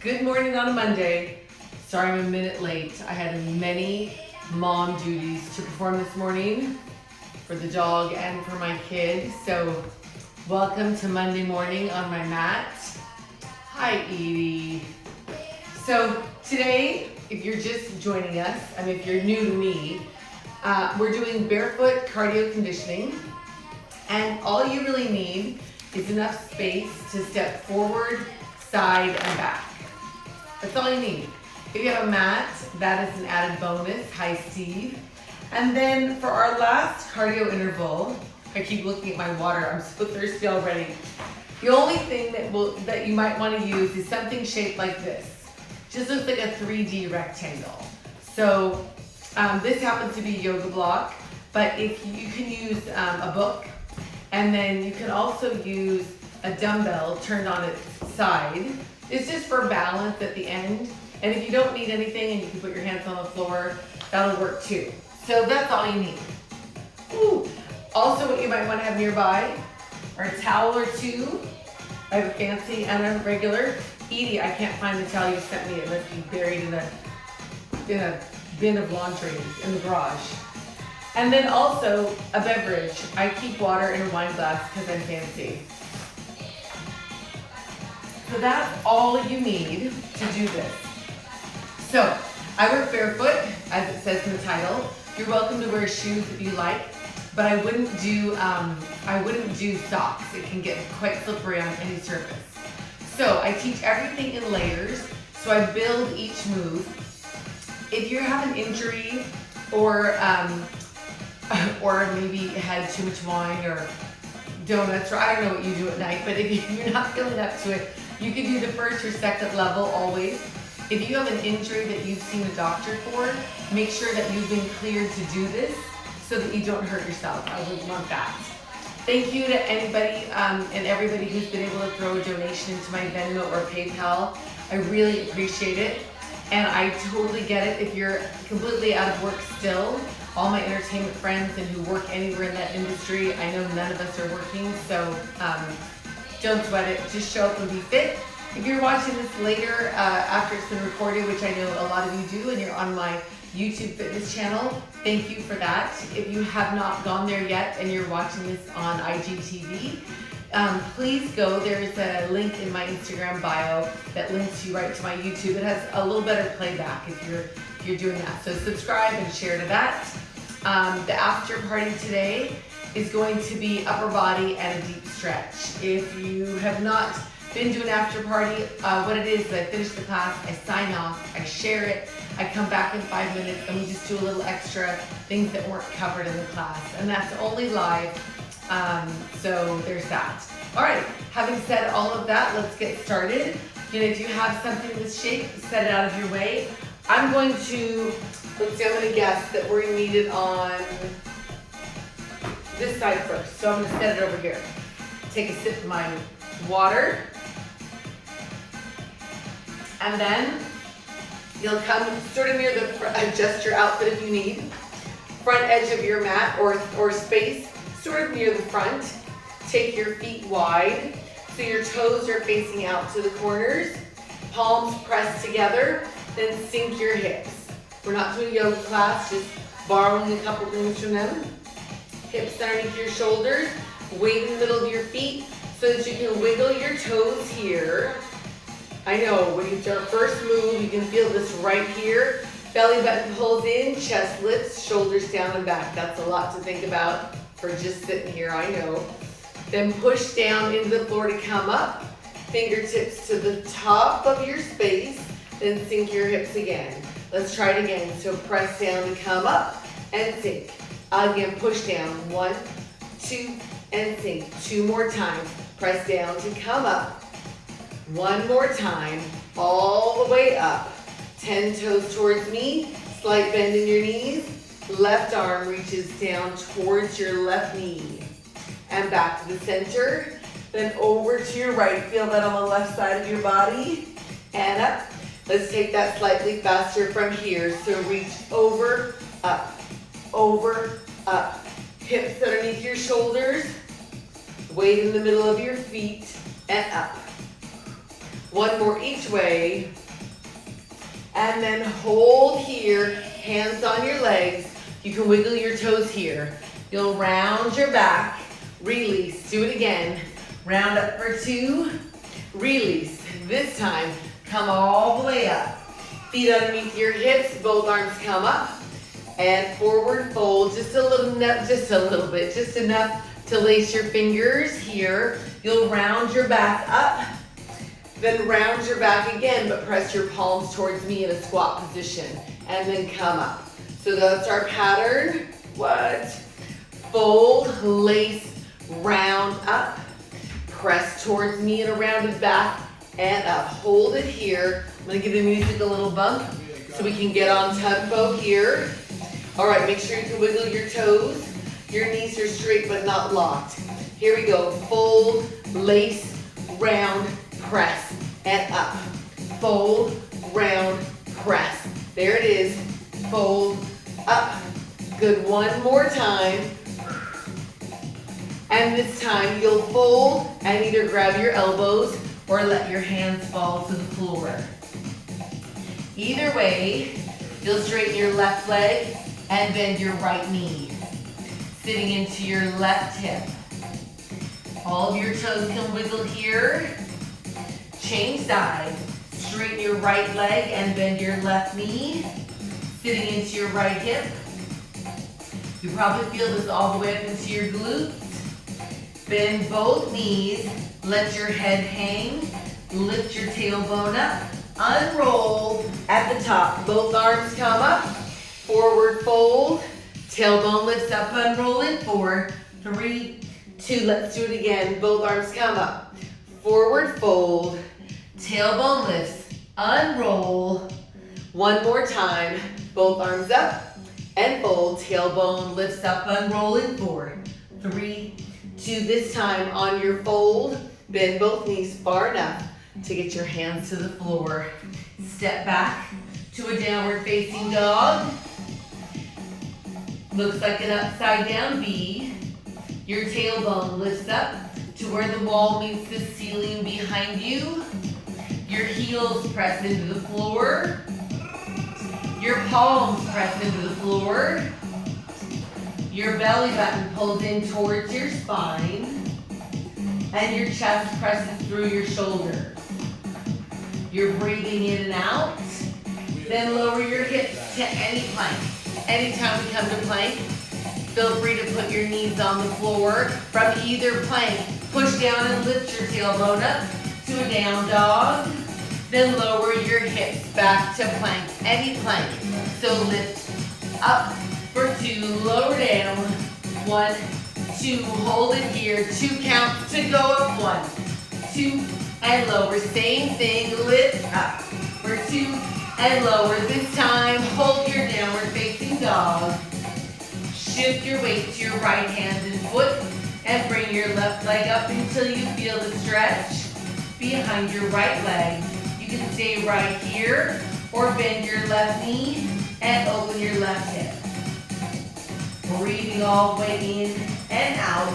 Good morning on a Monday. Sorry I'm a minute late. I had many mom duties to perform this morning for the dog and for my kids. So welcome to Monday morning on my mat. Hi Edie. So today, if you're just joining us, if you're new to me, we're doing barefoot cardio conditioning. And all you really need is enough space to step forward, side, and back. That's all you need. If you have a mat, that is an added bonus. Hi, Steve. And then for our last cardio interval, I keep looking at my water. I'm so thirsty already. The only thing that you might want to use is something shaped like this. Just looks like a 3D rectangle. So this happens to be a yoga block, but if you can use a book, and then you can also use a dumbbell turned on its side. It's just for balance at the end. And if you don't need anything and you can put your hands on the floor, that'll work too. So that's all you need. Ooh. Also what you might want to have nearby are a towel or two. I have a fancy and a regular. Edie, I can't find the towel you sent me. It must be buried in a bin of laundry in the garage. And then also a beverage. I keep water in a wine glass because I'm fancy. So that's all you need to do this. So I work barefoot, as it says in the title. You're welcome to wear shoes if you like, but I wouldn't do socks. It can get quite slippery on any surface. So I teach everything in layers. So I build each move. If you have an injury or maybe had too much wine or donuts, or I don't know what you do at night, but if you're not feeling up to it, you can do the first or second level always. If you have an injury that you've seen a doctor for, make sure that you've been cleared to do this so that you don't hurt yourself. I would want that. Thank you to anybody and everybody who's been able to throw a donation into my Venmo or PayPal. I really appreciate it. And I totally get it if you're completely out of work still. All my entertainment friends and who work anywhere in that industry, I know none of us are working, so don't sweat it. Just show up and be fit. If you're watching this later after it's been recorded, which I know a lot of you do, and you're on my YouTube fitness channel, thank you for that. If you have not gone there yet and you're watching this on IGTV, please go. There's a link in my Instagram bio that links you right to my YouTube. It has a little better playback if you're doing that. So subscribe and share to that. The after party today is going to be upper body and a deep stretch. If you have not been to an after party, what it is I finish the class, I sign off, I share it, I come back in 5 minutes and we just do a little extra things that weren't covered in the class. And that's only live, so there's that. All right, having said all of that, let's get started. If you have something this shape, set it out of your way. I'm going to guess that we're gonna need it on this side first. So I'm gonna set it over here. Take a sip of my water. And then you'll come sort of near the, adjust your outfit if you need. Front edge of your mat or space, sort of near the front. Take your feet wide so your toes are facing out to the corners. Palms pressed together, then sink your hips. We're not doing a yoga class, just borrowing a couple things from them. Hips underneath your shoulders, weight in the middle of your feet so that you can wiggle your toes here. I know, when you do our first move, you can feel this right here. Belly button pulls in, chest lifts, shoulders down and back. That's a lot to think about for just sitting here, I know. Then push down into the floor to come up. Fingertips to the top of your space, then sink your hips again. Let's try it again. So press down to come up and sink. Again, push down. 1, 2, and sink. 2 more times. Press down to come up. 1 more time. All the way up. 10 toes towards me. Slight bend in your knees. Left arm reaches down towards your left knee. And back to the center. Then over to your right. Feel that on the left side of your body. And up. Let's take that slightly faster from here. So reach over, up, over, up. Hips underneath your shoulders. Weight in the middle of your feet and up. One more each way. And then hold here, hands on your legs. You can wiggle your toes here. You'll round your back, release, do it again. Round up for 2, release. This time, come all the way up. Feet underneath your hips, both arms come up. And forward fold, just a little bit, just enough to lace your fingers here. You'll round your back up, then round your back again, but press your palms towards me in a squat position, and then come up. So that's our pattern. What? Fold, lace, round up, press towards me in a rounded back, and up. Hold it here. I'm gonna give the music a little bump so we can get on tempo here. All right, make sure you can wiggle your toes. Your knees are straight but not locked. Here we go. Fold, lace, round, press, and up. Fold, round, press. There it is. Fold, up. Good, one more time. And this time you'll fold and either grab your elbows or let your hands fall to the floor. Either way, you'll straighten your left leg and bend your right knee, sitting into your left hip. All of your toes can wiggle here. Change sides. Straighten your right leg and bend your left knee, sitting into your right hip. You probably feel this all the way up into your glutes. Bend both knees. Let your head hang. Lift your tailbone up. Unroll at the top. Both arms come up. Forward fold. Tailbone lifts up, unroll in 4, 3, 2. Let's do it again. Both arms come up. Forward fold. Tailbone lifts, unroll. One more time. Both arms up and fold. Tailbone lifts up, unroll in 4, 3, 2. This time on your fold, bend both knees far enough to get your hands to the floor. Step back to a downward facing dog. Looks like an upside down V. Your tailbone lifts up to where the wall meets the ceiling behind you. Your heels press into the floor. Your palms press into the floor. Your belly button pulls in towards your spine. And your chest presses through your shoulders. You're breathing in and out. Then lower your hips to any plank. Anytime we come to plank, feel free to put your knees on the floor. From either plank, push down and lift your tailbone up to a down dog. Then lower your hips back to plank, any plank. So lift up for 2, lower down, 1, 2, hold it here, 2 counts to go up, 1, 2, and lower. Same thing, lift up for 2 and lower. This time, hold your downward facing dog. Shift your weight to your right hand and foot and bring your left leg up until you feel the stretch behind your right leg. You can stay right here or bend your left knee and open your left hip. Breathing all the way in and out.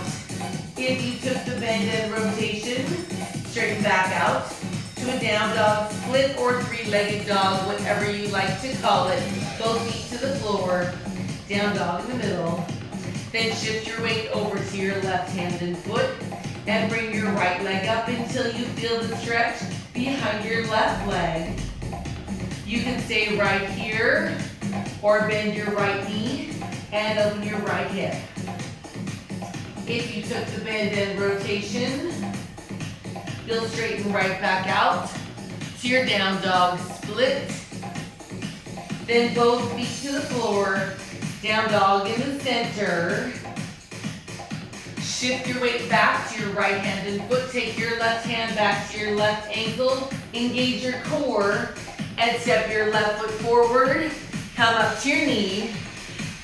If you took the bend and rotation, straighten back out to a down dog, split or 3-legged dog, whatever you like to call it. Both feet to the floor, down dog in the middle. Then shift your weight over to your left hand and foot and bring your right leg up until you feel the stretch behind your left leg. You can stay right here or bend your right knee and open your right hip. If you took the bend and rotation, you'll straighten right back out to your down dog split. Then both feet to the floor, down dog in the center. Shift your weight back to your right hand and foot. Take your left hand back to your left ankle. Engage your core and step your left foot forward. Come up to your knee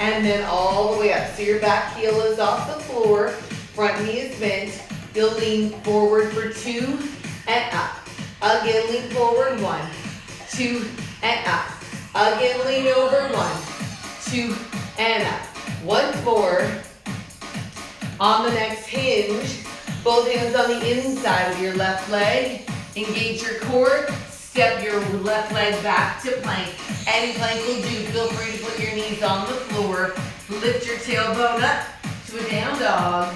and then all the way up. So your back heel is off the floor. Front knee is bent. You'll lean forward for 2 and up. Again, lean forward, 1, 2, and up. Again, lean over, 1, 2, and up. Once more. On the next hinge, both hands on the inside of your left leg. Engage your core. Step your left leg back to plank. Any plank will do. Feel free to put your knees on the floor. Lift your tailbone up to a down dog.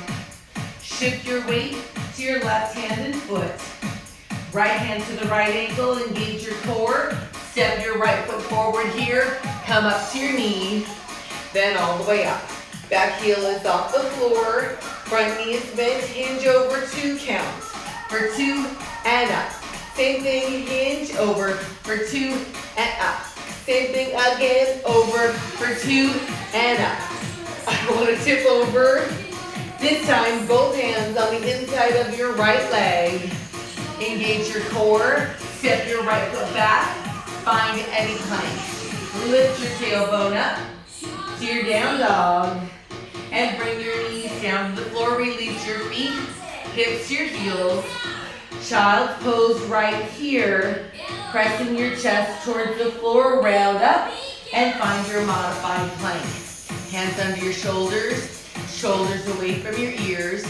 Shift your weight to your left hand and foot. Right hand to the right ankle. Engage your core. Step your right foot forward here. Come up to your knee. Then all the way up. Back heel is off the floor. Front knee is bent. Hinge over 2 counts. For 2 and up. Same thing, hinge over for 2 and up. Same thing again, over for 2 and up. I want to tip over. This time, both hands on the inside of your right leg. Engage your core. Step your right foot back. Find any plank. Lift your tailbone up to your down dog. And bring your knees down to the floor. Release your feet, hips to your heels. Child's pose right here. Pressing your chest towards the floor, round up, and find your modified plank. Hands under your shoulders, shoulders away from your ears.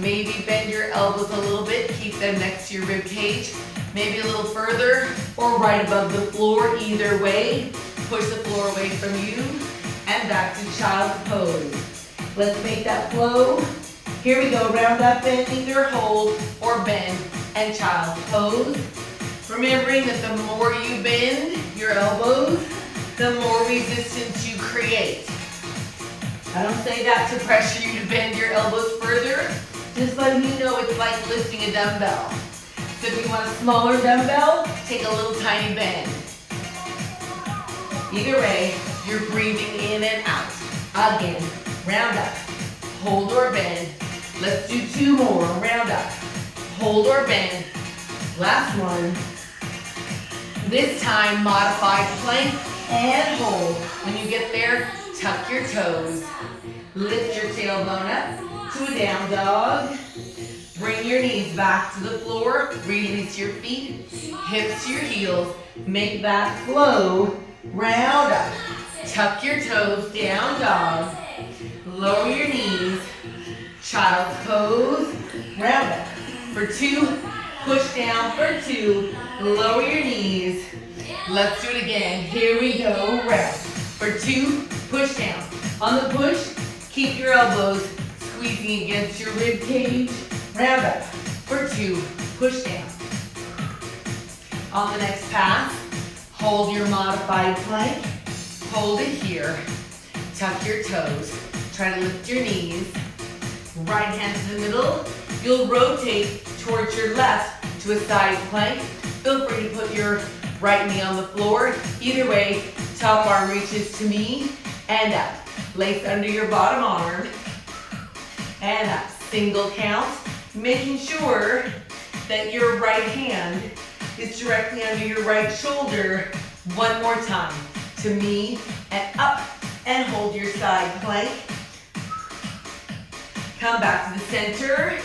Maybe bend your elbows a little bit, keep them next to your rib cage. Maybe a little further, or right above the floor, either way. Push the floor away from you, and back to child's pose. Let's make that flow. Here we go, round up and either hold or bend and child's pose. Remembering that the more you bend your elbows, the more resistance you create. I don't say that to pressure you to bend your elbows further, just letting you know it's like lifting a dumbbell. So if you want a smaller dumbbell, take a little tiny bend. Either way, you're breathing in and out. Again, round up, hold or bend. Let's do 2 more, round up, hold or bend. Last one. This time, modified plank and hold. When you get there, tuck your toes. Lift your tailbone up to a down dog. Bring your knees back to the floor. Release your feet, hips to your heels. Make that flow, round up. Tuck your toes, down dog. Lower your knees. Child's pose, round up. For 2, push down for 2, lower your knees. Let's do it again. Here we go, round. For 2, push down. On the push, keep your elbows squeezing against your rib cage. Round up. For 2, push down. On the next pass, hold your modified plank. Hold it here. Tuck your toes. Try to lift your knees. Right hand to the middle. You'll rotate towards your left to a side plank. Feel free to put your right knee on the floor. Either way, top arm reaches to me and up. Lace under your bottom arm and up. Single count, making sure that your right hand is directly under your right shoulder. One more time. To me and up, and hold your side plank. Come back to the center.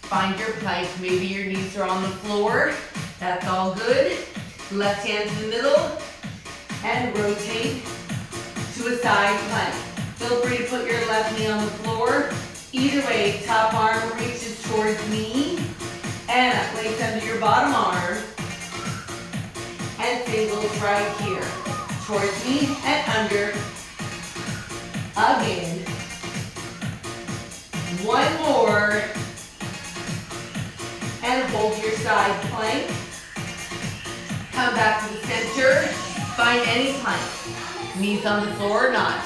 Find your plank. Maybe your knees are on the floor. That's all good. Left hand to the middle and rotate to a side plank. Feel free to put your left knee on the floor. Either way, top arm reaches towards me and up. Lace under your bottom arm and singles right here. Towards me and under. Again. One more. And hold your side plank. Come back to the center. Find any plank. Knees on the floor or not.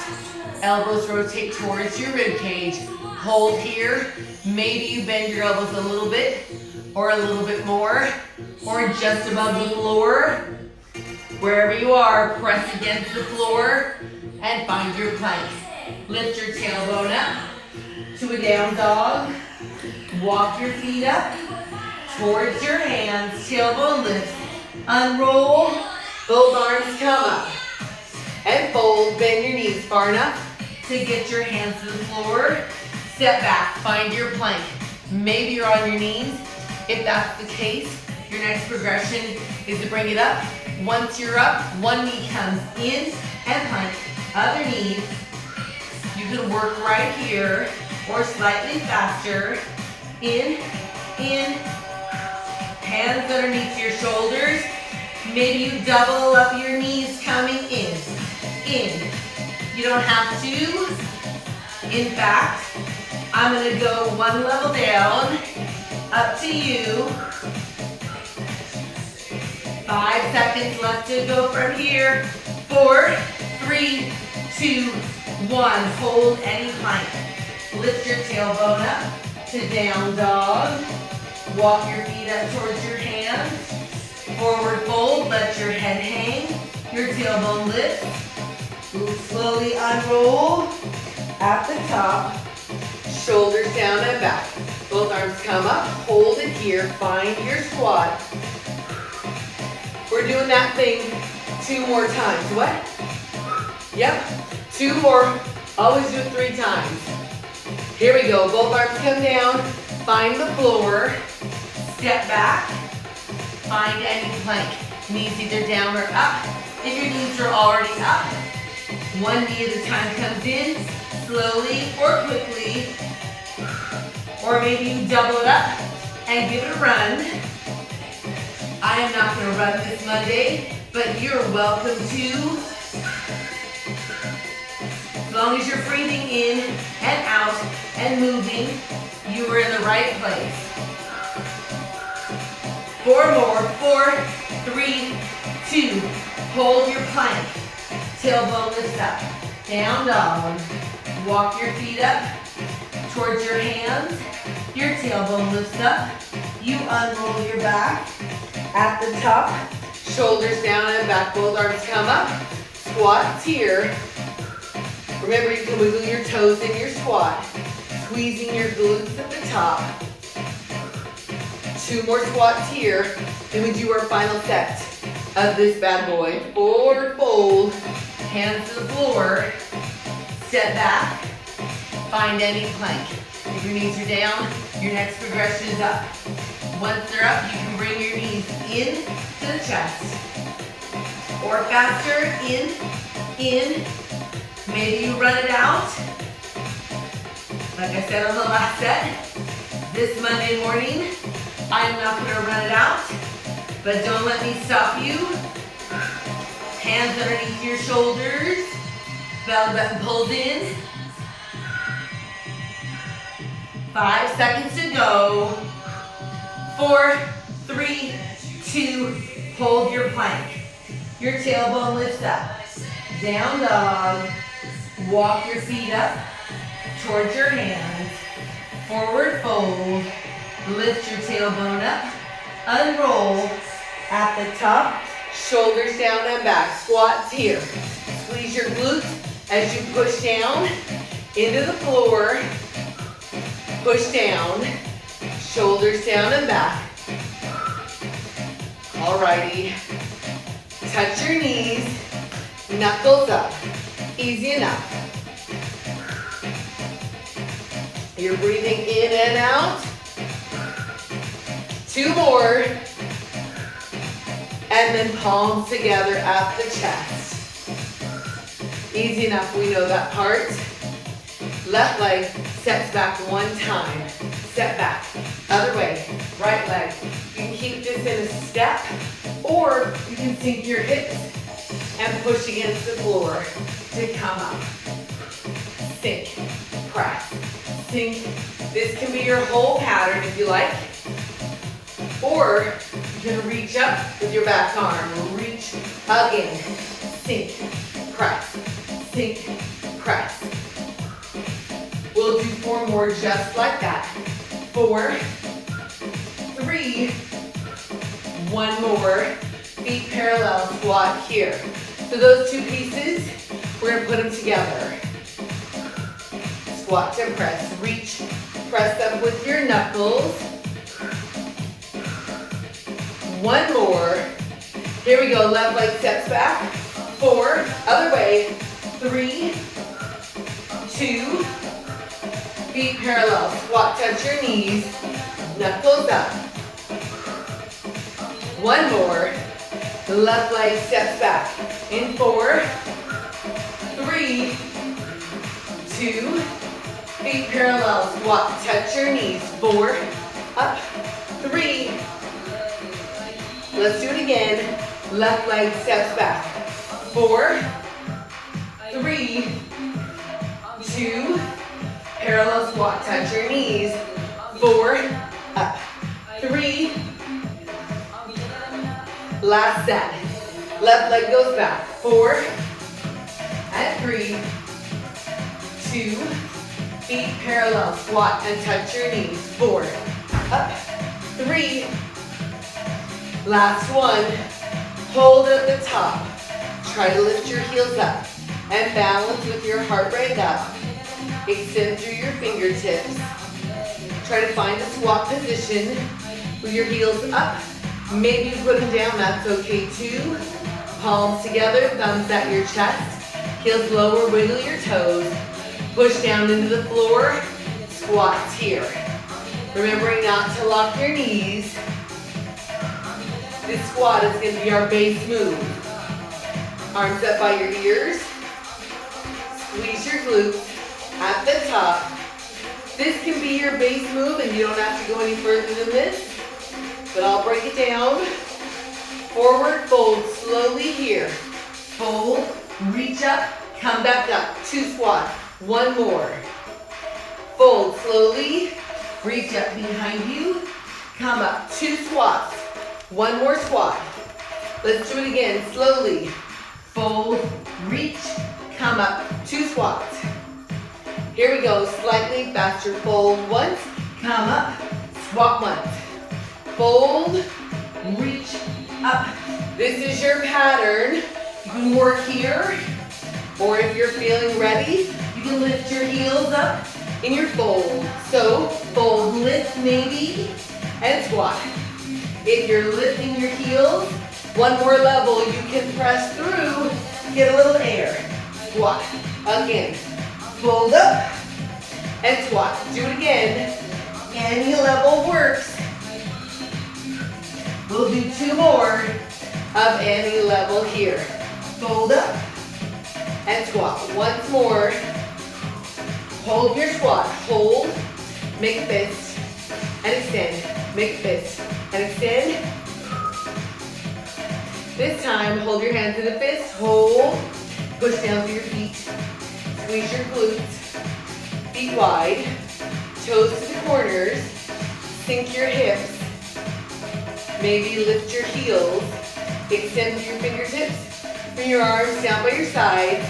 Elbows rotate towards your rib cage. Hold here. Maybe you bend your elbows a little bit or a little bit more or just above the floor. Wherever you are, press against the floor and find your plank. Lift your tailbone up to a down dog. Walk your feet up towards your hands. Tailbone lifts. Unroll. Both arms come up. And fold. Bend your knees far enough to get your hands to the floor. Step back. Find your plank. Maybe you're on your knees. If that's the case, your next progression is to bring it up. Once you're up, one knee comes in and plank. Other knee. You can work right here or slightly faster. In, Hands underneath your shoulders. Maybe you double up your knees coming in. You don't have to. In fact, I'm gonna go one level down. Up to you. 5 seconds left to go from here. 4, 3, 2, 1. Hold any plank. Lift your tailbone up to down dog. Walk your feet up towards your hands. Forward fold, let your head hang. Your tailbone lifts. Slowly unroll. At the top, shoulders down and back. Both arms come up, hold it here, find your squat. We're doing that thing 2 more times. What? Yep, 2 more. Always do it 3 times. Here we go, both arms come down, find the floor, step back, find any plank. Knees either down or up. If your knees are already up, one knee at a time comes in, slowly or quickly, or maybe you double it up and give it a run. I am not going to run this Monday, but you're welcome to. As long as you're breathing in and out and moving, you are in the right place. 4 more. 4, 3, 2. Hold your plank. Tailbone lifts up. Down dog. Walk your feet up towards your hands. Your tailbone lifts up. You unroll your back. At the top, shoulders down and back. Both arms come up. Squats here. Remember, you can wiggle your toes in your squat. Squeezing your glutes at the top. 2 more squats here. Then we do our final set of this bad boy. Forward fold. Hands to the floor. Step back. Find any plank. If your knees are down, your next progression is up. Once they're up, you can bring your knees in to the chest. Or faster, in. Maybe you run it out. Like I said on the last set, this Monday morning, I'm not gonna run it out, but don't let me stop you. Hands underneath your shoulders, belly button pulled in. 5 seconds to go. 4, 3, 2, hold your plank. Your tailbone lifts up. Down dog. Walk your feet up towards your hands. Forward fold. Lift your tailbone up. Unroll. At the top, shoulders down and back. Squats here. Squeeze your glutes as you push down into the floor. Push down. Shoulders down and back. Alrighty. Touch your knees. Knuckles up. Easy enough. You're breathing in and out. 2 more. And then palms together at the chest. Easy enough, we know that part. Left leg steps back 1 time. Step back. Other way. Right leg. You can keep this in a step, or you can sink your hips and push against the floor to come up. Sink. Press. Sink. This can be your whole pattern if you like. Or you can reach up with your back arm. Reach again. Sink. Press. Sink. Press. We'll do 4 more just like that. 4, 3, 1 more. Feet parallel, squat here. So those 2 pieces, we're gonna put them together. Squat to press. Reach, press up with your knuckles. 1 more. Here we go, left leg steps back. 4, other way. 3, 2, feet parallel. Squat, touch your knees. Knuckles up. 1 more. The left leg steps back. In 4, 3, 2, feet parallel. Squat, touch your knees. 4, up, 3, Let's do it again. Left leg steps back. 4, 3, 2, parallel squat. Touch your knees. 4, up. 3, last set. Left leg goes back. 4, and 3, 2, feet parallel, squat and touch your knees. 4, up, 3, last one. Hold at the top. Try to lift your heels up and balance with your heart rate up. Extend through your fingertips. Try to find a squat position with your heels up. Maybe you put them down, that's okay too. Palms together, thumbs at your chest. Heels lower, wiggle your toes. Push down into the floor, squats here. Remembering not to lock your knees. This squat is going to be our base move. Arms up by your ears. Squeeze your glutes at the top. This can be your base move and you don't have to go any further than this. But I'll break it down. Forward fold slowly here. Fold, reach up, come back up. 2 squats. 1 more. Fold slowly. Reach up behind you. Come up. 2 squats. 1 more squat. Let's do it again. Slowly. Fold, reach, come up. 2 squats. Here we go. Slightly faster. Fold once. Come up. Squat once. Fold, reach, up. This is your pattern. You can work here, or if you're feeling ready, you can lift your heels up in your fold. So, fold, lift maybe, and squat. If you're lifting your heels, 1 more level, you can press through, get a little air. Squat. Again. Fold up, and squat. Do it again. Any level works. We'll do 2 more of any level here. Fold up and squat. Once more. Hold your squat. Hold. Make a fist and extend. Make a fist and extend. This time, hold your hands in a fist. Hold. Push down through your feet. Squeeze your glutes. Feet wide. Toes to the corners. Sink your hips. Maybe lift your heels, extend your fingertips, bring your arms down by your sides,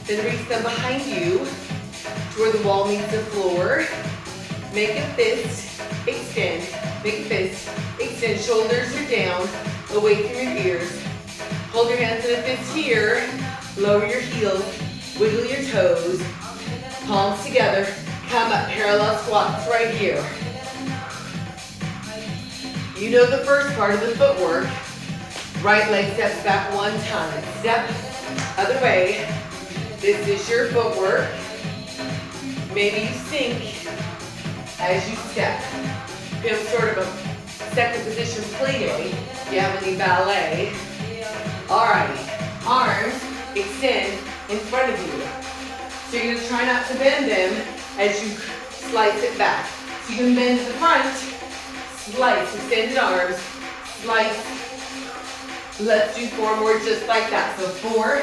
then reach them behind you to where the wall meets the floor. Make a fist, extend, make a fist, extend, shoulders are down, away from your ears. Hold your hands in a fist here, lower your heels, wiggle your toes, palms together, come up, parallel squats right here. You know the first part of the footwork. Right leg steps back 1 time. Step, other way. This is your footwork. Maybe you sink as you step. You have sort of a second position plie. If you have any ballet. Alrighty. Arms extend in front of you. So you're going to try not to bend them as you slice it back. So you can bend to the front. Slice, extended arms, slice. Let's do 4 more just like that. So 4,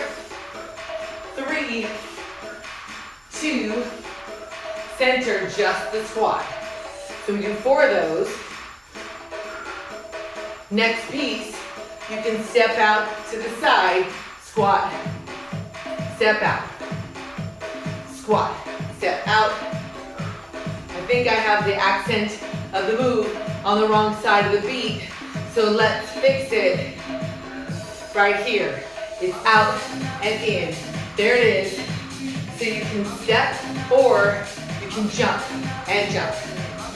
3, 2, center, just the squat. So we do 4 of those. Next piece, you can step out to the side, squat, step out, squat, step out. I think I have the accent of the move on the wrong side of the beat. So let's fix it right here. It's out and in. There it is. So you can step or you can jump and jump.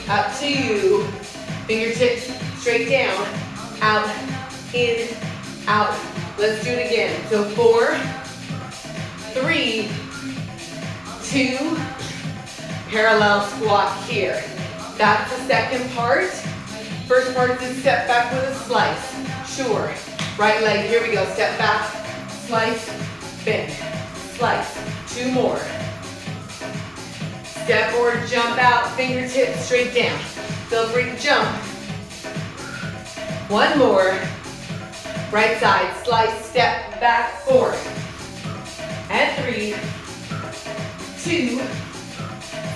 Up to you. Fingertips straight down. Out, in, out. Let's do it again. So 4, 3, 2, parallel squat here. That's the second part. First part is to step back with a slice. Sure. Right leg, here we go. Step back, slice, bend, slice. 2 more. Step or jump out, fingertips straight down. Feel free to jump. 1 more. Right side, slice, step, back, 4. And 3, 2,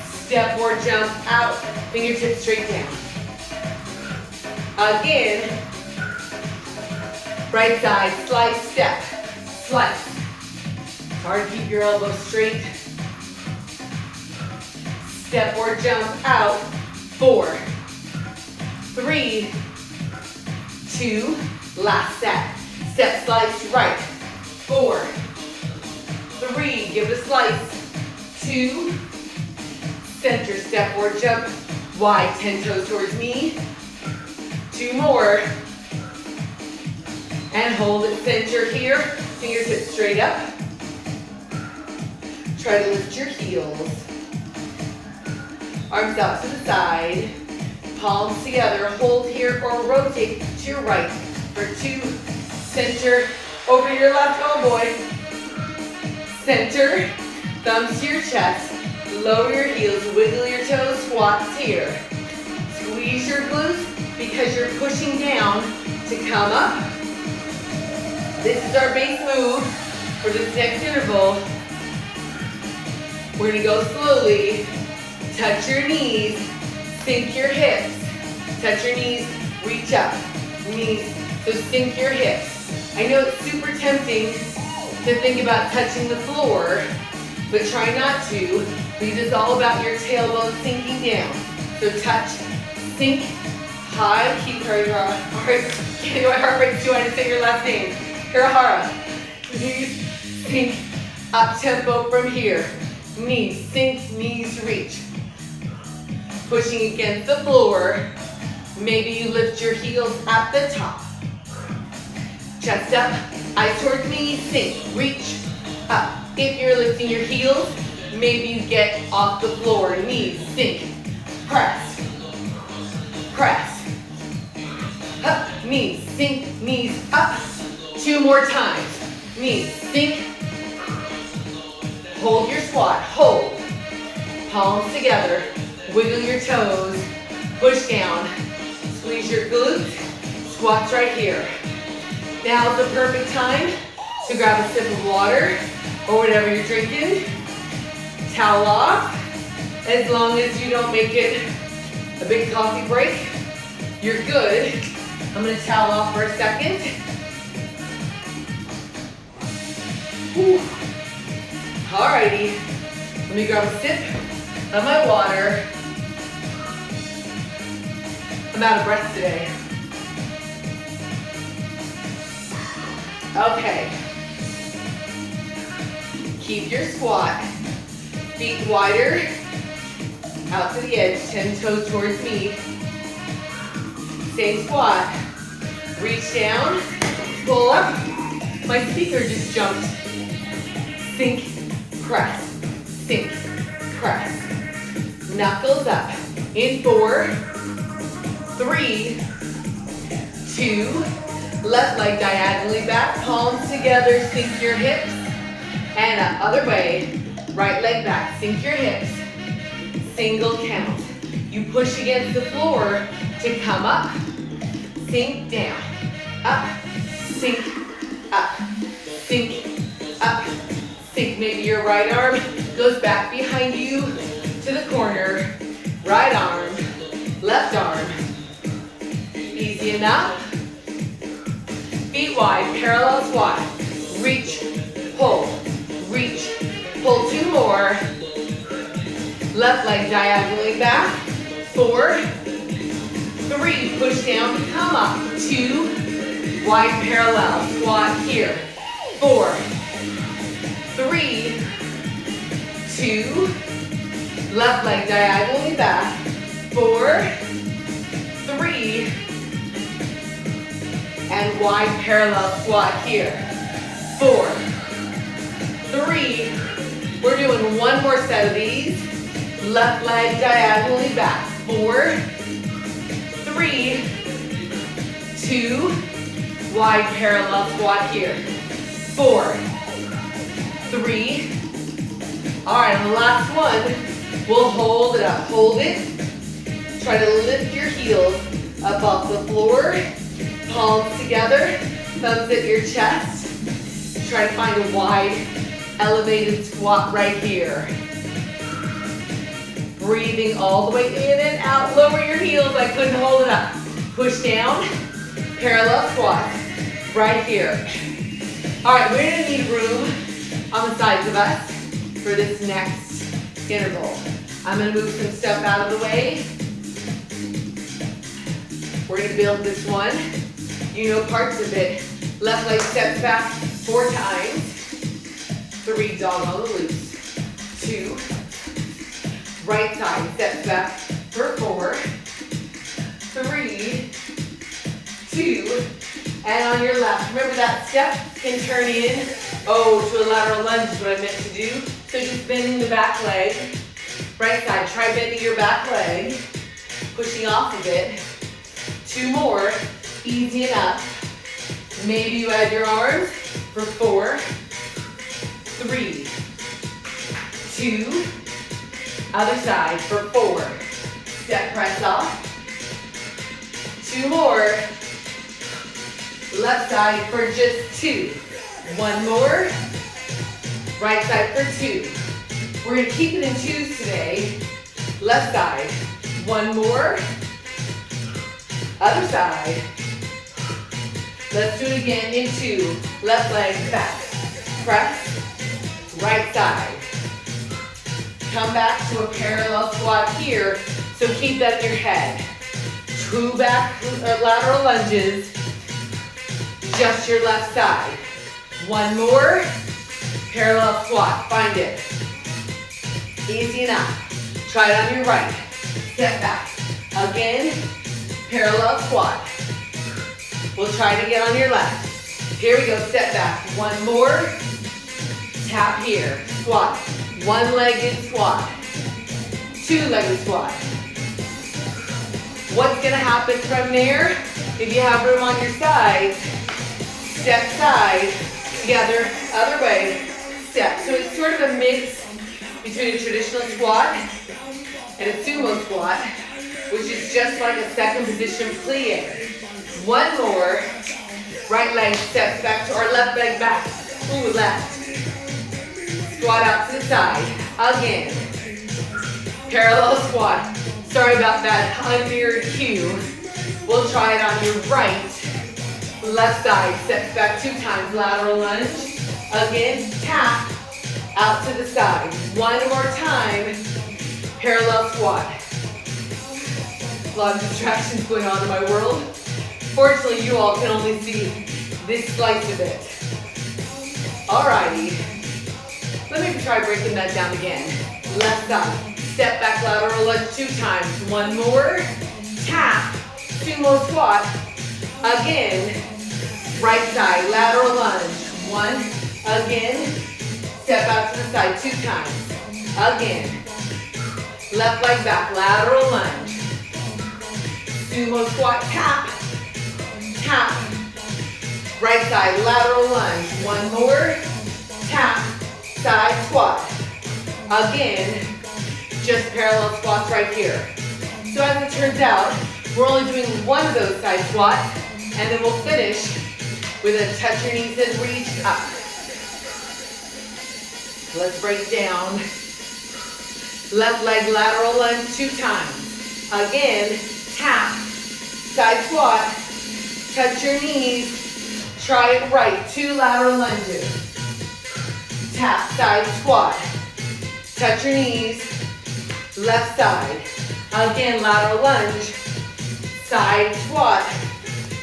step or jump out, fingertips straight down. Again, right side, slice, step, slice. It's hard to keep your elbows straight. Step or jump out, 4, 3, 2, last set. Step, slice, right, 4, 3, give it a slice, 2, center, step or jump, wide, 10 toes towards me, 2 more, and hold it, center here, fingertips straight up. Try to lift your heels, arms out to the side, palms together, hold here or rotate to your right for 2, center, over your left, oh boy, center, thumbs to your chest, lower your heels, wiggle your toes, squats here. Squeeze your glutes because you're pushing down to come up. This is our base move for this next interval. We're gonna go slowly. Touch your knees, sink your hips. Touch your knees, reach up. Knees, so sink your hips. I know it's super tempting to think about touching the floor, but try not to, because it's all about your tailbone sinking down. So touch, sink, high, keep your heart rate too high to say your last name. Hirahara. Knees, sink, up tempo from here. Knees, sink, knees, reach. Pushing against the floor. Maybe you lift your heels at the top. Chest up, eyes towards me, sink, reach, up. If you're lifting your heels, maybe you get off the floor, knees, sink, press, press, up, knees, sink, knees, up. 2 more times, knees, sink, hold your squat, hold, palms together, wiggle your toes, push down, squeeze your glutes, squats right here. Now's the perfect time to grab a sip of water or whatever you're drinking. Towel off. As long as you don't make it a big coffee break, you're good. I'm gonna towel off for a second. Whew. Alrighty, let me grab a sip of my water. I'm out of breath today. Okay. Keep your squat. Feet wider. Out to the edge. 10 toes towards me. Same squat. Reach down. Pull up. My speaker just jumped. Sink, press. Sink, press. Knuckles up. In 4, 3, 2, left leg diagonally back, palms together, sink your hips, and up, other way, right leg back, sink your hips, single count. You push against the floor to come up, sink down, up, sink, up, sink, up, sink. Maybe your right arm goes back behind you to the corner, right arm, left arm. Easy enough. Feet wide, parallel squat. Reach, pull, 2 more. Left leg diagonally back. 4, 3, push down to come up. 2, wide parallel, squat here. 4, 3, 2, left leg diagonally back. 4, 3, and wide parallel squat here. 4, 3, we're doing 1 more set of these. Left leg diagonally back. 4, 3, 2, wide parallel squat here. 4, 3, all right, and the last one, we'll hold it up, hold it. Try to lift your heels up off the floor. Palms together, Thumbs at your chest. Try to find a wide, elevated squat right here. Breathing all the way in and out. Lower your heels. I couldn't hold it up. Push down. Parallel squat. Right here. All right, we're gonna need room on the sides of us for this next interval. I'm gonna move some stuff out of the way. We're gonna build this one. You know parts of it. Left leg steps back 4 times. 3, dog on the loose. 2. Right side steps back for 4. 3, 2, and on your left. Remember that step can turn in, to a lateral lunge is what I meant to do. So just bending the back leg. Right side, try bending your back leg. Pushing off of it. 2 more, easy enough. Maybe you add your arms for 4, 3, 2, other side for 4. Step press off. 2 more. Left side for just 2. 1 more. Right side for 2. We're gonna keep it in 2s today. Left side. 1 more. Other side. Let's do it again in 2. Left leg back. Press. Right side. Come back to a parallel squat here. So keep that in your head. 2 back lateral lunges. Just your left side. 1 more. Parallel squat. Find it. Easy enough. Try it on your right. Step back. Again. Parallel squat. We'll try to get on your left. Here we go. Step back. 1 more. Tap here. Squat. 1-legged squat. 2-legged squat. What's going to happen from there? If you have room on your sides, step side, together, other way, step. So it's sort of a mix between a traditional squat and a sumo squat, which is just like a second position plie. 1 more. Right leg steps back to our left leg back. Ooh, left. Squat out to the side. Again. Parallel squat. Sorry about that unmirrored cue. We'll try it on your right. Left side. Steps back 2 times. Lateral lunge. Again. Tap. Out to the side. 1 more time. Parallel squat. A lot of distractions going on in my world. Fortunately, you all can only see this slice of it. Alrighty. Let me try breaking that down again. Left side. Step back lateral lunge 2 times. 1 more. Tap. Sumo squat. Again. Right side. Lateral lunge. 1. Again. Step out to the side 2 times. Again. Left leg back. Lateral lunge. Sumo squat. Tap. Tap. Right side. Lateral lunge. 1 more. Tap. Side squat. Again. Just parallel squats right here. So as it turns out, we're only doing 1 of those side squats, and then we'll finish with a touch your knees and reach up. Let's break down. Left leg lateral lunge 2 times. Again, tap, side squat, touch your knees, try it right, 2 lateral lunges. Tap, side squat, touch your knees, left side. Again, lateral lunge, side squat,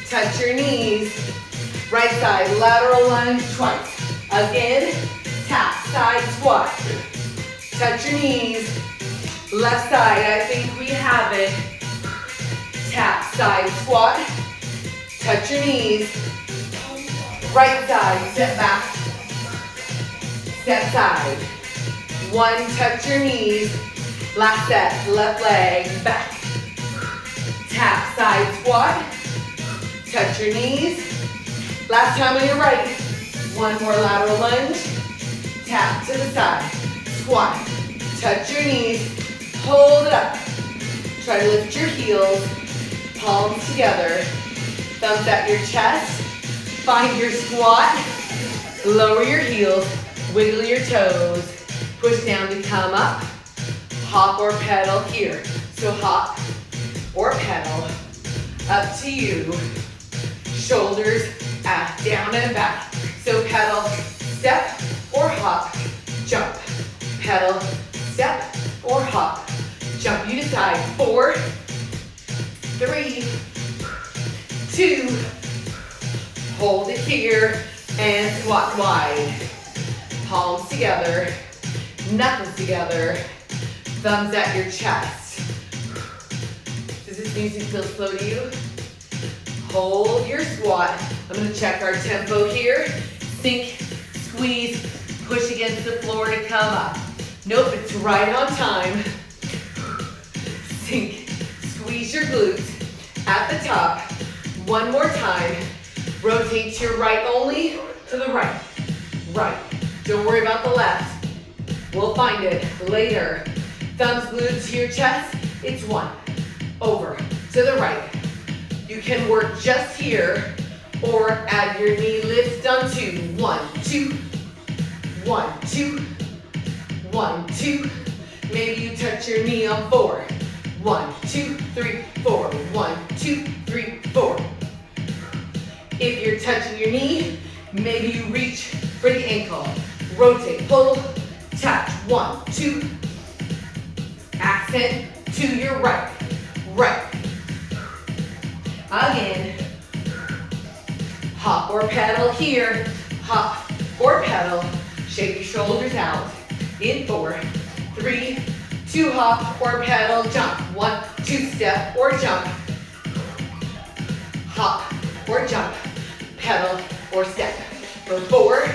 touch your knees, right side, lateral lunge twice. Again, tap, side squat, touch your knees, left side, I think we have it. Tap, side squat, touch your knees, right side, step back, step side. 1, touch your knees, last set, left leg, back. Tap, side squat, touch your knees. Last time on your right, 1 more lateral lunge, tap to the side, squat, touch your knees, hold it up. Try to lift your heels, palms together, thumbs at your chest. Find your squat, lower your heels, wiggle your toes, push down to come up, hop or pedal here. So hop or pedal, up to you. Shoulders down and back. So pedal, step or hop, jump. Pedal, step or hop, jump. You decide. 4, 3, 2, hold it here, and squat wide. Palms together, knuckles together, thumbs at your chest. Does this music feel slow to you? Hold your squat. I'm gonna check our tempo here. Sink, squeeze, push against the floor to come up. Nope, it's right on time. Sink, squeeze your glutes at the top. One more time. Rotate to your right only, to the right. Right. Don't worry about the left. We'll find it later. Thumbs glued to your chest. It's 1. Over. To the right. You can work just here or add your knee lift on 2. 1, 2. 1, 2. 1, 2. Maybe you touch your knee on 4. 1, 2, 3, 4. 1, 2, 3, 4. If you're touching your knee, maybe you reach for the ankle. Rotate, pull, touch. 1, 2. Accent to your right. Right. Again. Hop or pedal here. Hop or pedal. Shake your shoulders out. In 4, 3, 2, hop or pedal, jump. 1, 2, step or jump. Hop or jump. Pedal or step. For 4,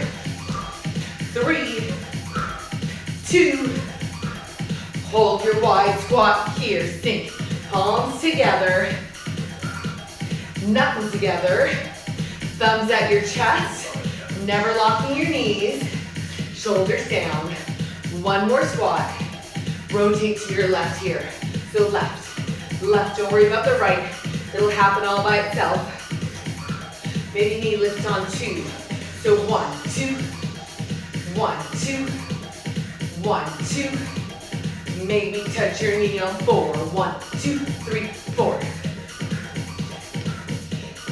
3, 2, hold your wide squat here. Sink, palms together, knuckles together, thumbs at your chest, never locking your knees, shoulders down. One more squat. Rotate to your left here. So left, left, don't worry about the right. It'll happen all by itself. Maybe knee lift on 2. So 1, 2, 1, 2, 1, 2. Maybe touch your knee on 4. 1, 2, 3, 4.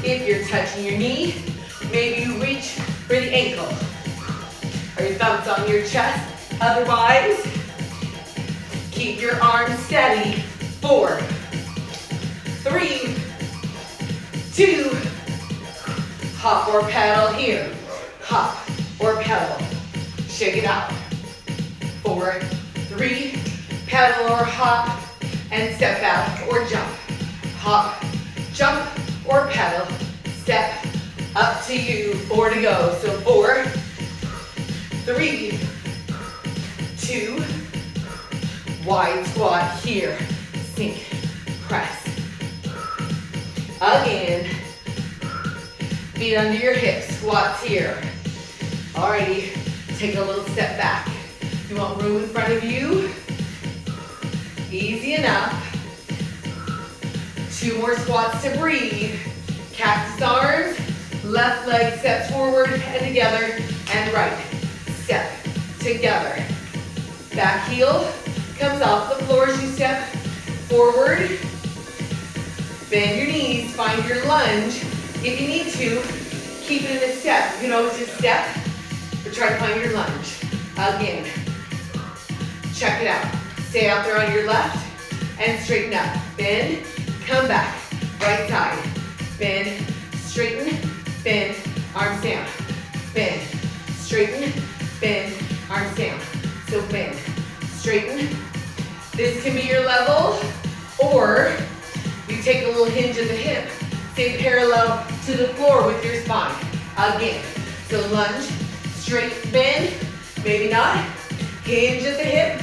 If you're touching your knee, maybe you reach for the ankle. Are your thumbs on your chest? Otherwise, keep your arms steady. 4, 3, 2, hop or pedal here. Hop or pedal. Shake it out. 4, 3, pedal or hop, and step back or jump. Hop, jump, or pedal. Step, up to you. 4 to go. So 4, 3, 2, wide squat here. Sink, press. Again. Feet under your hips, squats here. Alrighty, take a little step back. You want room in front of you? Easy enough. 2 more squats to breathe. Cactus arms, left leg steps forward and together, and right. Step, together. Back heel comes off the floor as you step forward. Bend your knees, find your lunge. If you need to, keep it in a step. You can always just step, or try to find your lunge. Again, check it out. Stay out there on your left, and straighten up. Bend, come back. Right side. Bend, straighten, bend, arms down. Bend, straighten, bend, arms down. So bend, straighten. This can be your level, or you take a little hinge at the hip. Stay parallel to the floor with your spine. Again, so lunge, straight, bend, maybe not. Hinge at the hip.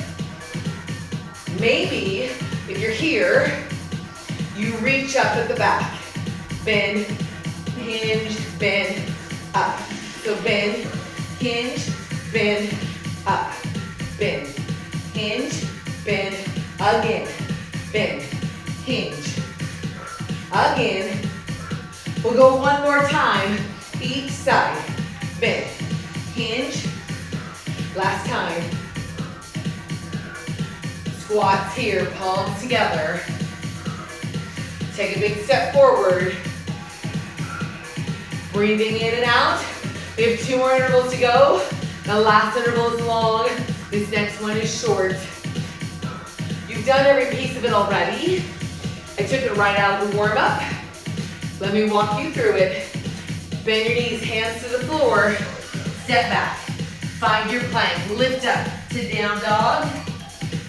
Maybe, if you're here, you reach up at the back. Bend, hinge, bend, up. So bend, hinge, bend, up. Bend, hinge, bend, again. Bend, hinge. Again. We'll go one more time. each side. Bend, hinge, last time. Squats here, palms together. Take a big step forward. Breathing in and out. We have 2 more intervals to go. The last interval is long. This next one is short. You've done every piece of it already. I took it right out of the warm-up. Let me walk you through it. Bend your knees, hands to the floor. Step back. Find your plank. Lift up to down dog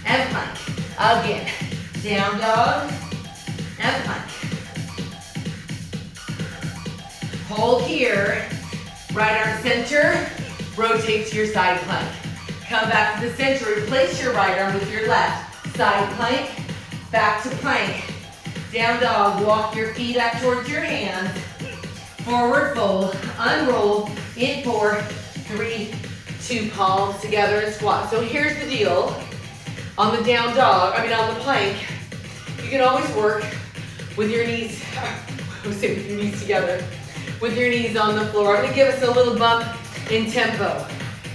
and plank. Again. Down dog and plank. Hold here. Right arm center. Rotate to your side plank. Come back to the center. Replace your right arm with your left. Side plank. Back to plank. Down dog. Walk your feet up towards your hands. Forward fold. Unroll. In 4, 3, 2. Palms together and squat. So here's the deal. On the down dog, on the plank, you can always work with your knees, with your knees together, with your knees on the floor. I'm gonna give us a little bump in tempo.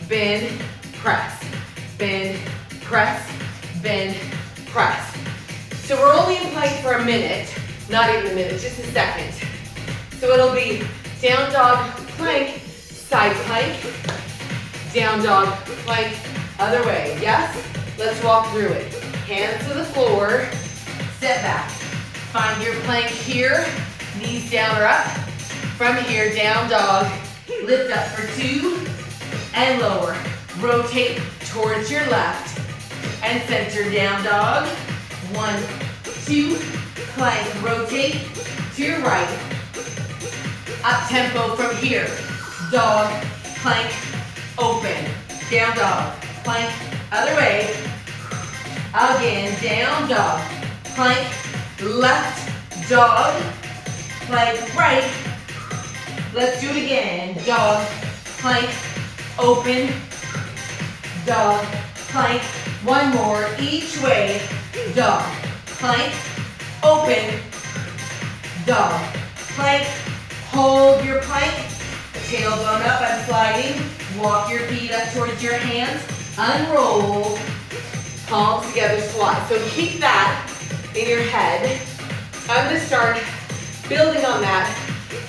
Bend, press, bend, press, bend, press. So we're only in plank for a minute, not even a minute, just a second. So it'll be down dog, plank, side plank, down dog, plank, other way, yes? Let's walk through it. Hands to the floor, step back. Find your plank here, knees down or up. From here, down dog, lift up for 2 and lower. Rotate towards your left and center, down dog. 1, 2, plank, rotate to your right. Up tempo from here. Dog, plank, open. Down dog, plank, other way. Again, down dog, plank, left dog, plank, right. Let's do it again. Dog, plank, open, dog, plank. One more, each way. Dog, plank, open, dog, plank. Hold your plank, tailbone up, I'm sliding. Walk your feet up towards your hands. Unroll, palms together, squat. So keep that in your head. I'm gonna start building on that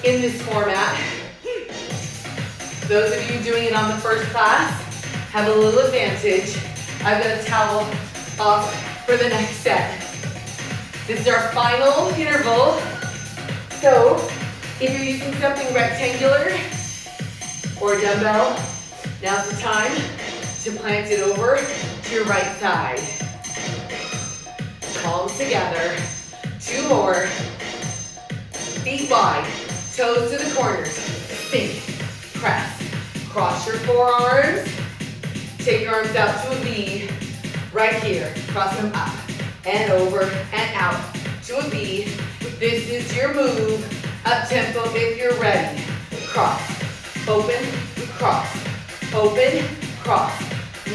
in this format. Those of you doing it on the first class have a little advantage. I've got a towel off for the next set. This is our final interval. So if you're using something rectangular or dumbbell, now's the time to plant it over to your right side. Palms together. 2 more. Feet wide. Toes to the corners. Sink. Press. Cross your forearms. Take your arms out to a V. Right here. Cross them up and over and out to a V. This is your move. Up tempo if you're ready. Cross. Open. Cross. Open. Cross.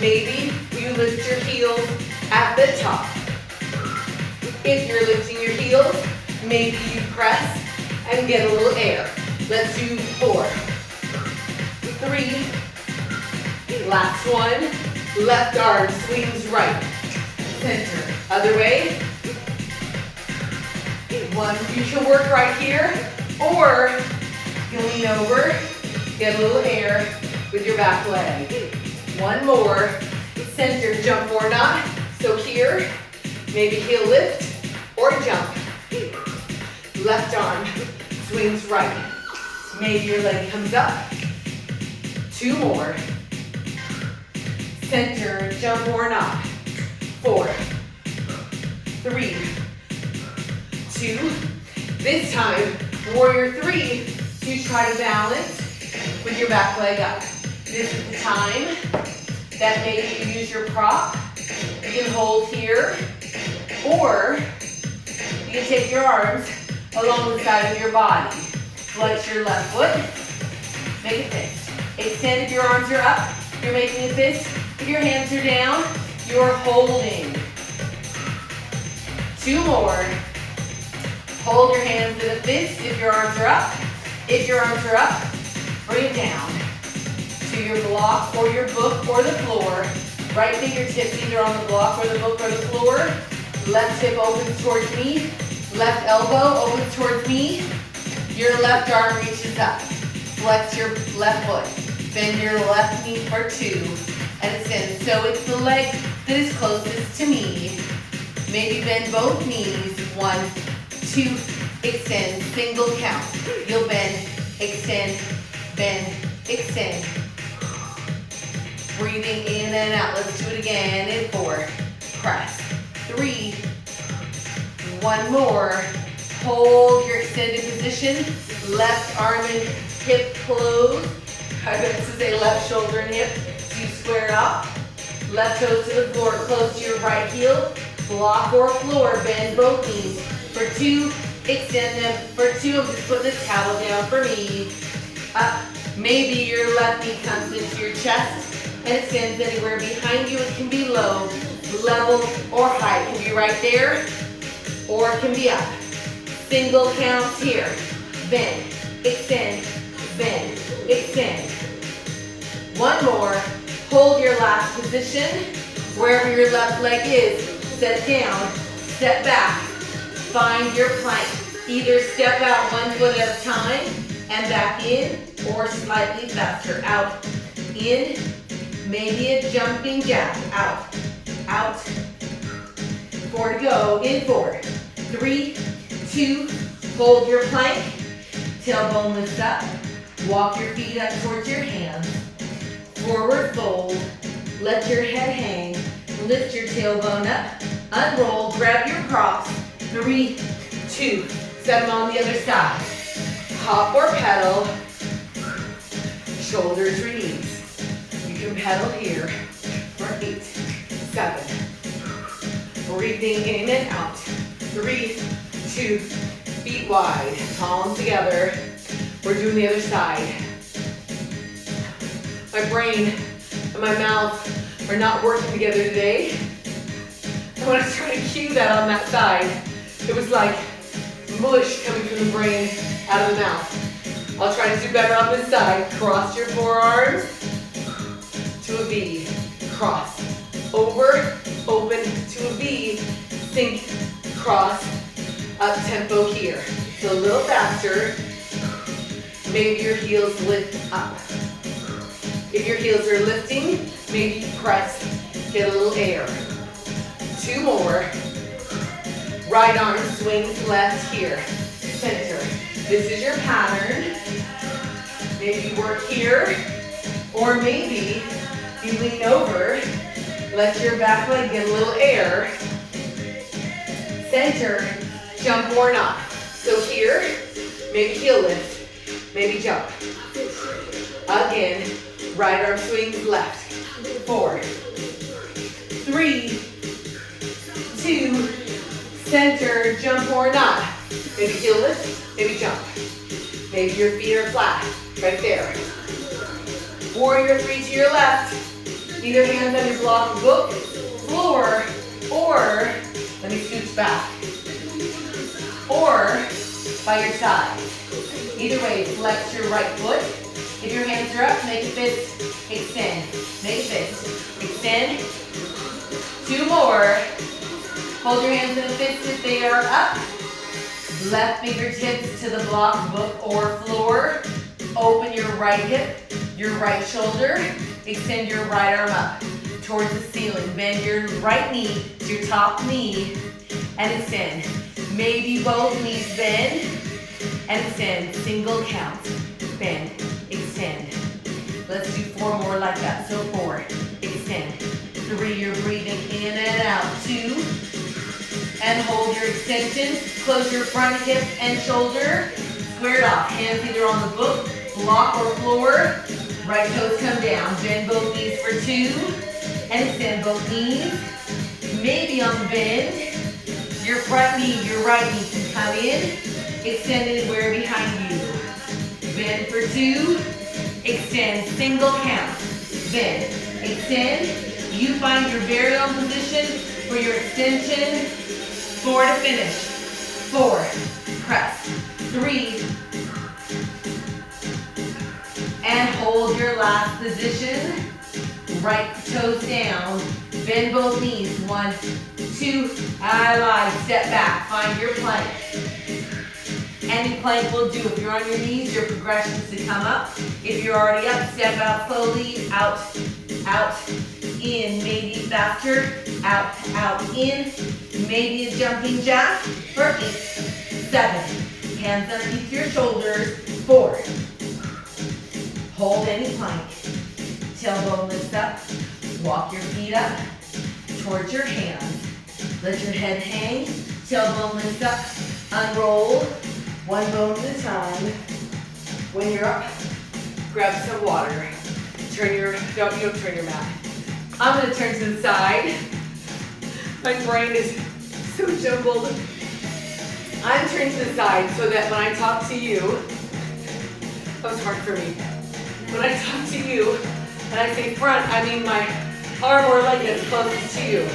Maybe you lift your heels at the top. If you're lifting your heels, maybe you press and get a little air. Let's do 4, 3, last one. Left arm swings right, center, other way. 1, you can work right here, or you lean over, get a little air with your back leg. 1 more, center, jump or not. So here, maybe heel lift or jump. Left arm swings right. Maybe your leg comes up. 2 more. Center, jump or not. 4, 3, 2. This time, warrior 3, you try to balance with your back leg up. This is the time that maybe you use your prop. You can hold here, or you can take your arms along the side of your body. Flex your left foot, make a fist. Extend if your arms are up, you're making a fist. If your hands are down, you're holding. 2 more. Hold your hands in a fist if your arms are up. If your arms are up, Bring it down to your block or your book or the floor. Right fingertips either on the block or the book or the floor. Left hip opens towards me. Left elbow opens towards me. Your left arm reaches up. Flex your left foot. Bend your left knee for 2 and extend. So it's the leg that is closest to me. Maybe bend both knees. 1, 2, extend. Single count. You'll bend, extend, extend. Breathing in and out. Let's do it again in 4. Press. 3. 1 more. Hold your extended position. Left arm and hip closed. I bet this is a left shoulder and hip. So you square up. Left toes to the floor. Close to your right heel. Block or floor. Bend both knees. For 2, extend them. For 2, I'm just putting the towel down for me. Up. Maybe your left knee comes into your chest and extends anywhere behind you. It can be low, level, or high. It can be right there, or it can be up. Single counts here. Bend, extend, extend. 1 more. Hold your last position. Wherever your left leg is, set down, step back. Find your plank. Either step out 1 foot at a time and back in, or slightly faster. Out, in, maybe a jumping jack. Out, out. 4 to go. In 4, 3, 2, hold your plank. Tailbone lifts up. Walk your feet up towards your hands. Forward fold. Let your head hang. Lift your tailbone up. Unroll. Grab your props. 3, 2. Set them on the other side. Hop or pedal. Shoulders release. You can pedal here for 8, 7. Breathing in and out. 3, 2, feet wide. Palms together. We're doing the other side. My brain and my mouth are not working together today. And when I was trying to cue that on that side, it was like mush coming from the brain out of the mouth. I'll try to do better on this side. Cross your forearms to a V. Cross. Over, open to a V. Sink, cross, up tempo here. So a little faster. Maybe your heels lift up. If your heels are lifting, maybe press, get a little air. 2 more. Right arm swings left here. Center. This is your pattern. Maybe you work here, or maybe you lean over, let your back leg get a little air. Center, jump or not. So here, maybe heel lift, maybe jump. Again, right arm swings left. 4, 3, 2, center, jump or not. Maybe heel lift, maybe jump. Maybe your feet are flat, right there. Warrior 3 to your left. Either hands on your block, book, floor, or, let me scooch back, or by your side. Either way, flex your right foot. If your hands are up, make a fist, extend. Make a fist, extend. 2 more. Hold your hands in a fist if they are up. Left fingertips to the block, book, or floor. Open your right hip, your right shoulder. Extend your right arm up towards the ceiling. Bend your right knee to your top knee and extend. Maybe both knees bend and extend. Single count. Bend, extend. Let's do 4 more like that. So 4, extend. 3, you're breathing in and out. 2, and hold your extension. Close your front hip and shoulder. Square it off. Hands either on the book, block, or floor. Right toes come down. Bend both knees for 2. And extend both knees. Maybe on the bend, your front knee, your right knee can come in. Extend anywhere behind you. Bend for 2. Extend. Single count. Bend. Extend. You find your very own position for your extension. 4 to finish. 4. Press. 3. And hold your last position. Right toes down. Bend both knees. 1, 2, I lied. Step back. Find your plank. Any plank will do. If you're on your knees, your progression is to come up. If you're already up, step out slowly. Out, out, in. Maybe faster. Out, out, in. Maybe a jumping jack for 8, 7. Hands underneath your shoulders. 4. Hold any plank. Tailbone lifts up. Walk your feet up towards your hands. Let your head hang. Tailbone lifts up. Unroll. One bone at a time. When you're up, grab some water. Don't turn your mat. I'm gonna turn to the side. My brain is so jumbled. I'm turning to the side so that when I talk to you, that was hard for me. When I talk to you and I say front, I mean my arm or leg that's closest to you.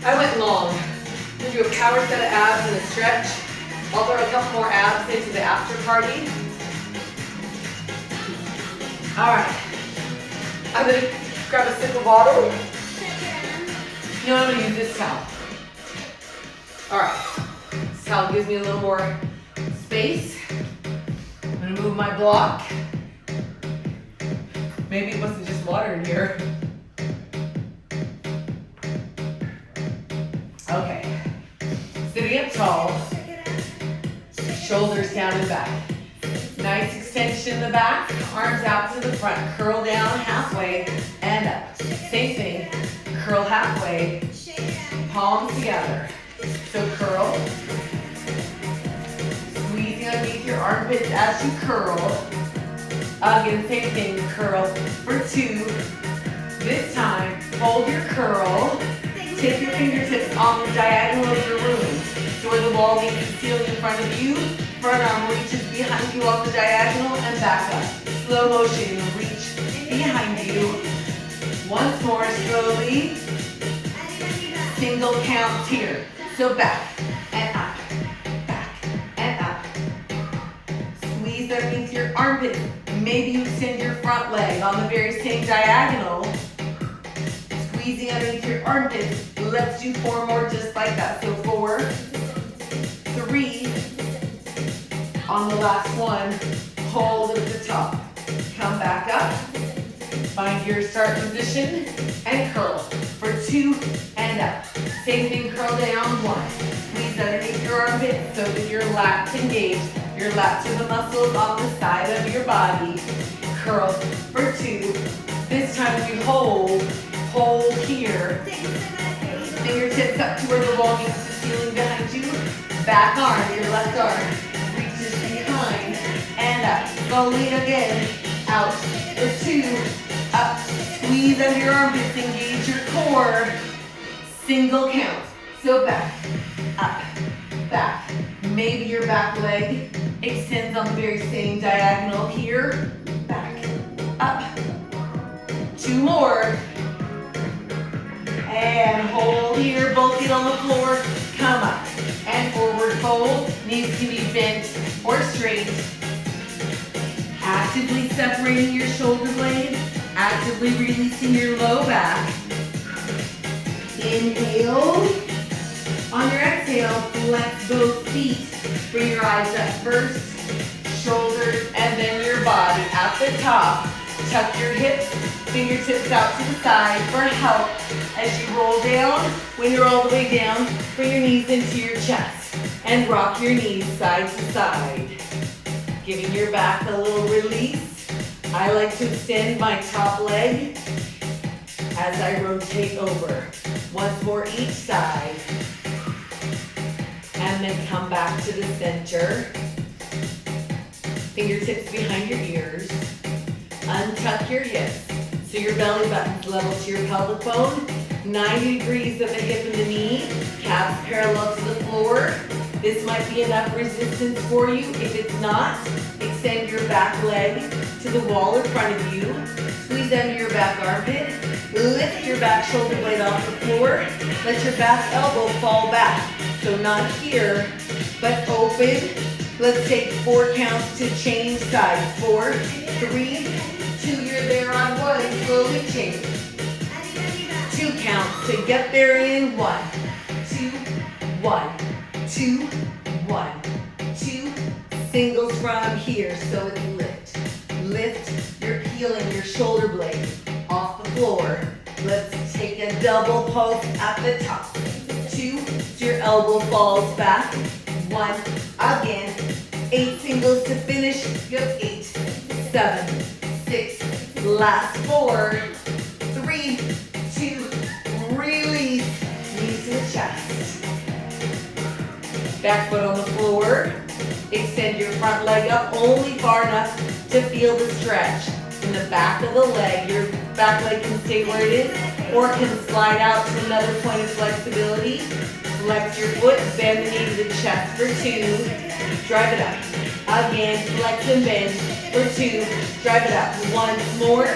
I went long. I'm gonna do a power set of abs and a stretch. I'll throw a couple more abs into the after party. All right. I'm gonna grab a sip of water. You know, I'm gonna use this towel. All right. This towel gives me a little more space. I'm gonna move my block. Maybe it wasn't just water in here. Okay. Sitting up tall. Shoulders down and back. Nice extension in the back. Arms out to the front. Curl down halfway and up. Same thing. Curl halfway. Palms together. So curl. Squeezing underneath your armpits as you curl. Again, same thing. Curl for 2. This time, hold your curl. Tip your fingertips on the diagonal of your room. So where the wall meets the ceiling in front of you, front arm reaches behind you off the diagonal and back up. Slow motion, reach behind you. Once more, slowly. Single count here. So back and up, back and up. Squeeze underneath your armpit. Maybe you extend your front leg on the very same diagonal. Squeezing underneath your armpit. Let's do 4 more just like that. So 4, 3, on the last one, hold at the top. Come back up, find your start position, and curl for 2 and up. Same thing, curl down, 1. Squeeze underneath your armpit so that your lats engage. Your lats are the muscles on the side of your body. Curl for 2. This time we hold here. Fingertips up to where the wall meets the ceiling behind you. Back arm, your left arm reaches behind and up. Slowly again, out for 2, up. Squeeze under your armpits, engage your core. Single count. So back, up, back. Maybe your back leg extends on the very same diagonal here. Back, up. 2 more. And hold here, both feet on the floor. Come up and forward fold. Knees can be bent or straight. Actively separating your shoulder blades. Actively releasing your low back. Inhale. On your exhale, flex both feet. Bring your eyes up first, shoulders, and then your body at the top. Tuck your hips, fingertips out to the side for help. As you roll down, when you're all the way down, bring your knees into your chest and rock your knees side to side. Giving your back a little release. I like to extend my top leg as I rotate over. Once more each side. And then come back to the center. Fingertips behind your ears. Untuck your hips so your belly button's level to your pelvic bone. 90 degrees of the hip and the knee. Calves parallel to the floor. This might be enough resistance for you. If it's not, extend your back leg to the wall in front of you. Squeeze under your back armpit. Lift your back shoulder blade off the floor. Let your back elbow fall back. So not here, but open. Let's take 4 counts to change sides. 4, 3, 2, you're there on 1, slowly change. 2 counts to get there in 1, 2, 1, 2, 1, 2, singles from here, so it's lift. Lift your heel and your shoulder blade off the floor. Let's take a double pulse at the top. 2, so your elbow falls back. 1, again. 8 singles to finish. You have 8, 7, 6, last 4, 3, 2, release. Knees to the chest. Back foot on the floor. Extend your front leg up only far enough to feel the stretch in the back of the leg. Your back leg can stay where it is or can slide out to another point of flexibility. Flex your foot, bend the knee to the chest for 2. Drive it up. Again, flex and bend for 2. Drive it up. Once more.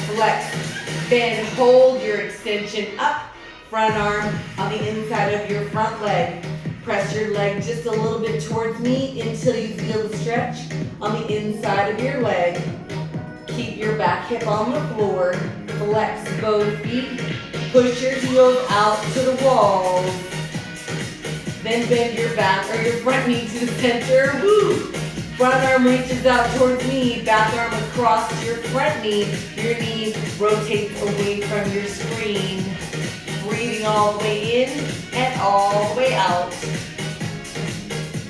Flex, bend, hold your extension up. Front arm on the inside of your front leg. Press your leg just a little bit towards me until you feel the stretch on the inside of your leg. Keep your back hip on the floor. Flex both feet. Push your heels out to the walls. Then bend your back or your front knee to the center. Woo! Front arm reaches out towards me. Back arm across your front knee. Your knee rotates away from your screen. Breathing all the way in and all the way out.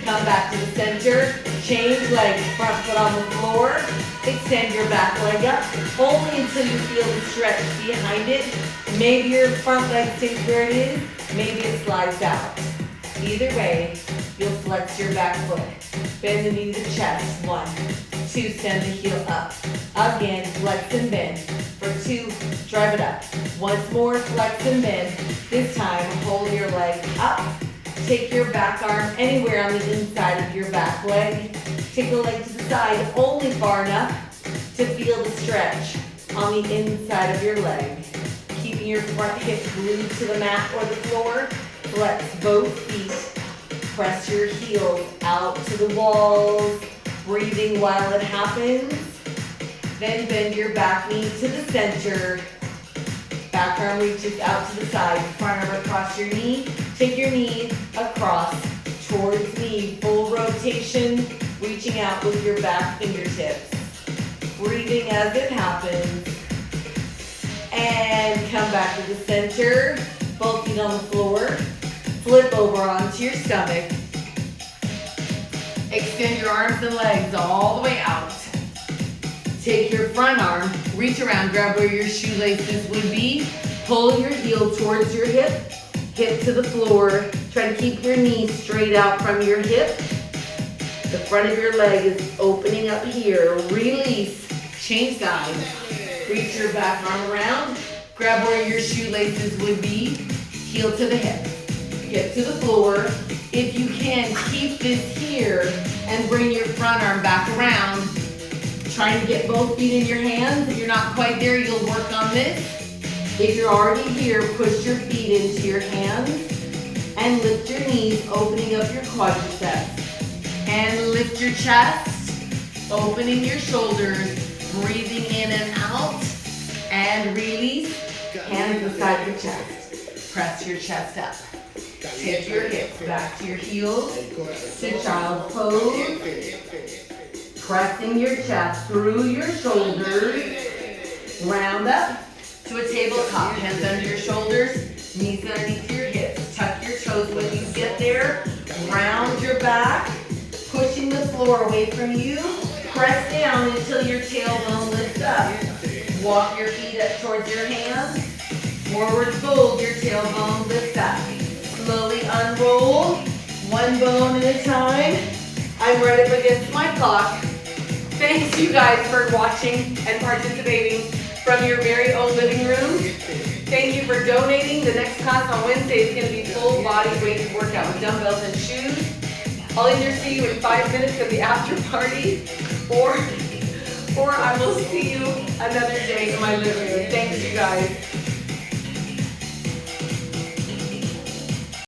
Come back to the center. Change legs. Front foot on the floor. Extend your back leg up. Only until you feel the stretch behind it. Maybe your front leg stays where it is. Maybe it slides out. Either way, you'll flex your back foot. Bend the knee to the chest. 1, 2, send the heel up. Again, flex and bend. For 2, drive it up. Once more, flex and bend. This time, hold your leg up. Take your back arm anywhere on the inside of your back leg. Take the leg to the side only far enough to feel the stretch on the inside of your leg. Keeping your front hip glued to the mat or the floor. Flex both feet. Press your heels out to the walls. Breathing while it happens. Then bend your back knee to the center. Back arm reaches out to the side. Front arm across your knee. Take your knee across towards me. Full rotation. Reaching out with your back fingertips. Breathing as it happens. And come back to the center. Both feet on the floor. Flip over onto your stomach. Extend your arms and legs all the way out. Take your front arm, reach around, grab where your shoelaces would be. Pull your heel towards your hip, hip to the floor. Try to keep your knee straight out from your hip. The front of your leg is opening up here. Release, change sides. Reach your back arm around, grab where your shoelaces would be. Heel to the hip. Get to the floor. If you can, keep this here and bring your front arm back around. Trying to get both feet in your hands. If you're not quite there, you'll work on this. If you're already here, push your feet into your hands and lift your knees, opening up your quadriceps. And lift your chest, opening your shoulders, breathing in and out. And release, hands inside your chest. Press your chest up. Tip your hips back to your heels, to child's pose. Pressing your chest through your shoulders. Round up to a tabletop. Hands under your shoulders, knees underneath your hips. Tuck your toes when you get there. Round your back, pushing the floor away from you. Press down until your tailbone lifts up. Walk your feet up towards your hands. Forward fold, your tailbone lifts up. Slowly unroll, one bone at a time. I'm right up against my clock. Thanks you guys for watching and participating from your very own living room. Thank you for donating. The next class on Wednesday is going to be full body weight workout with dumbbells and shoes. I'll either see you in 5 minutes at the after party or I will see you another day in my living room. Thanks you guys.